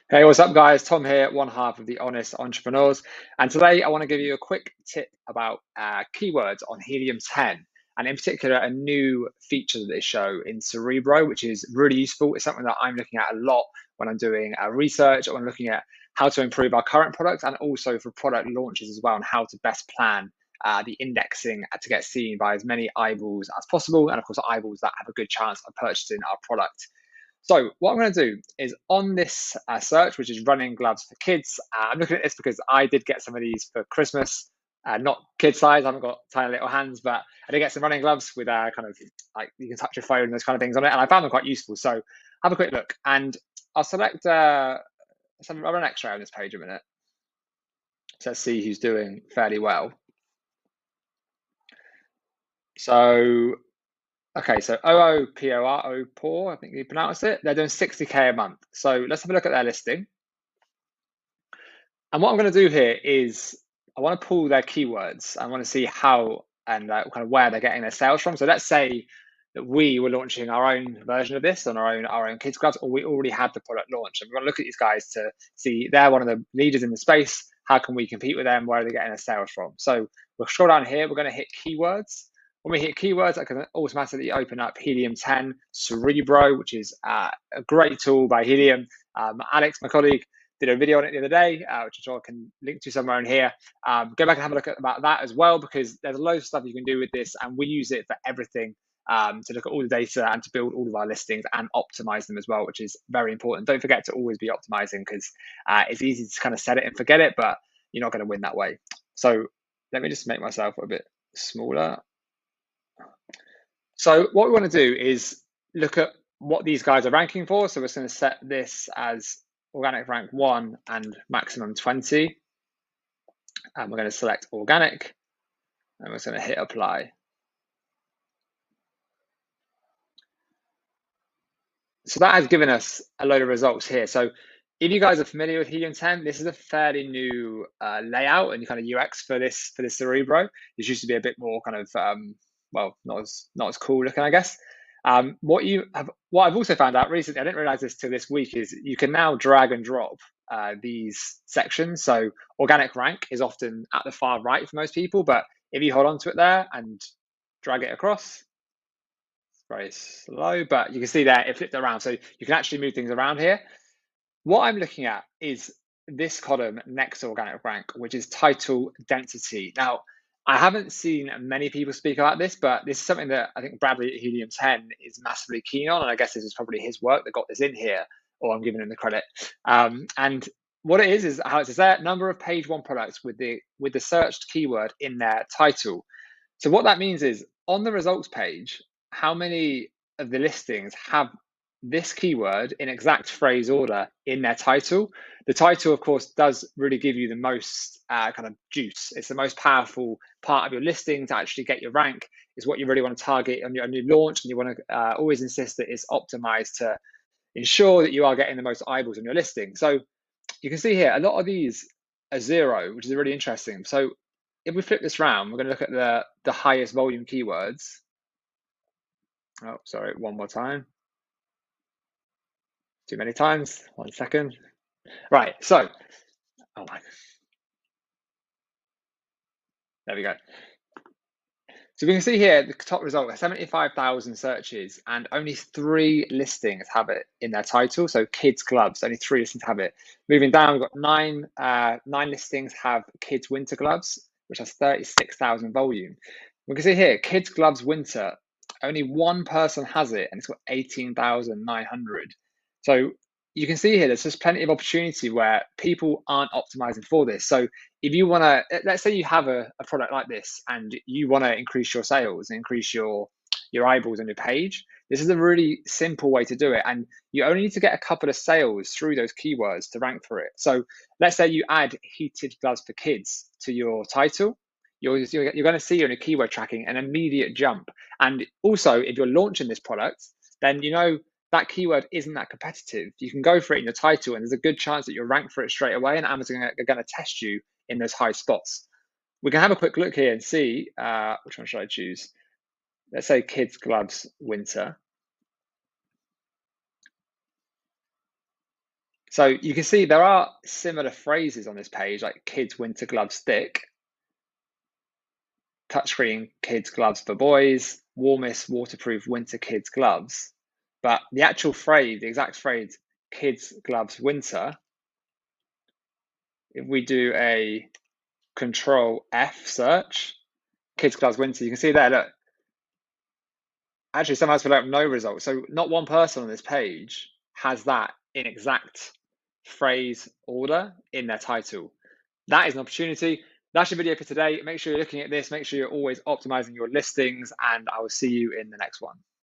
Hey, what's up, guys? Tom here, one half of the Honest Entrepreneurs. And today I want to give you a quick tip about keywords on Helium10, and in particular, a new feature that they show in Cerebro, which is really useful. It's something that I'm looking at a lot when I'm doing research or when looking at how to improve our current products and also for product launches as well, and how to best plan the indexing to get seen by as many eyeballs as possible. And of course, eyeballs that have a good chance of purchasing our product. So what I'm going to do is on this search, which is running gloves for kids, I'm looking at this because I did get some of these for Christmas, not kid size. I haven't got tiny little hands, but I did get some running gloves with kind of like you can touch your phone and those kind of things on it, and I found them quite useful. So have a quick look, and I'll select. I'll run X-ray on this page a minute. So let's see who's doing fairly well. So okay, so OOPOR, I think you pronounce it. They're doing 60K a month. So let's have a look at their listing. And what I'm going to do here is I want to pull their keywords. I want to see how and kind of where they're getting their sales from. So let's say that we were launching our own version of this on our own kids clubs, or we already had the product launched. And we're going to look at these guys to see they're one of the leaders in the space. How can we compete with them? Where are they getting their sales from? So we'll scroll down here. We're going to hit keywords. When we hit keywords, I can automatically open up Helium10 Cerebro, which is a great tool by Helium. Alex, my colleague, did a video on it the other day, which I'm sure I can link to somewhere in here. Go back and have a look at about that as well, because there's loads of stuff you can do with this, and we use it for everything, to look at all the data and to build all of our listings and optimize them as well, which is very important. Don't forget to always be optimizing, because it's easy to kind of set it and forget it, but you're not going to win that way. So let me just make myself a bit smaller. So what we want to do is look at what these guys are ranking for. So we're just going to set this as organic rank 1 and maximum 20. And we're going to select organic, and we're going to hit apply. So that has given us a load of results here. So if you guys are familiar with Helium10, this is a fairly new layout and kind of UX for this Cerebro. This used to be a bit more kind of well, not as cool looking, I guess. What I've also found out recently, I didn't realize this till this week, is you can now drag and drop these sections. So organic rank is often at the far right for most people, but if you hold on to it there and drag it across, very slow, but you can see there it flipped around. So you can actually move things around here. What I'm looking at is this column next to organic rank, which is title density. Now, I haven't seen many people speak about this, but this is something that I think Bradley at Helium10 is massively keen on. And I guess this is probably his work that got this in here, or I'm giving him the credit. And what it is how it says there, number of page 1 products with the searched keyword in their title. So what that means is on the results page, how many of the listings have this keyword in exact phrase order in their title. The title, of course, does really give you the most kind of juice. It's the most powerful part of your listing to actually get your rank, is what you really want to target on your new launch. And you want to always insist that it's optimized to ensure that you are getting the most eyeballs on your listing. So you can see here, a lot of these are 0, which is really interesting. So if we flip this around, we're going to look at the highest volume keywords. Oh, sorry, one more time. Too many times. 1 second. Right. So, oh my. There we go. So we can see here the top result: 75,000 searches, and only 3 listings have it in their title. So kids gloves, only 3 listings have it. Moving down, we've got 9 listings have kids winter gloves, which has 36,000 volume. We can see here kids gloves winter, only 1 person has it, and it's got 18,900. So you can see here there's just plenty of opportunity where people aren't optimizing for this. So if you want to, let's say you have a product like this and you want to increase your sales and increase your eyeballs on your page, this is a really simple way to do it. And you only need to get a couple of sales through those keywords to rank for it. So let's say you add heated gloves for kids to your title. You're going to see on your keyword tracking an immediate jump. And also, if you're launching this product, then you know that keyword isn't that competitive. You can go for it in your title, and there's a good chance that you'll rank for it straight away, and Amazon are going to test you in those high spots. We can have a quick look here and see which one should I choose. Let's say kids gloves winter. So you can see there are similar phrases on this page, like kids winter glove stick, touchscreen kids gloves for boys, warmest waterproof winter kids gloves. But the actual phrase, the exact phrase, kids gloves winter, if we do a control F search, kids gloves winter, you can see there, look, actually somehow put out no results. So not one person on this page has that in exact phrase order in their title. That is an opportunity. That's your video for today. Make sure you're looking at this. Make sure you're always optimizing your listings, and I will see you in the next one.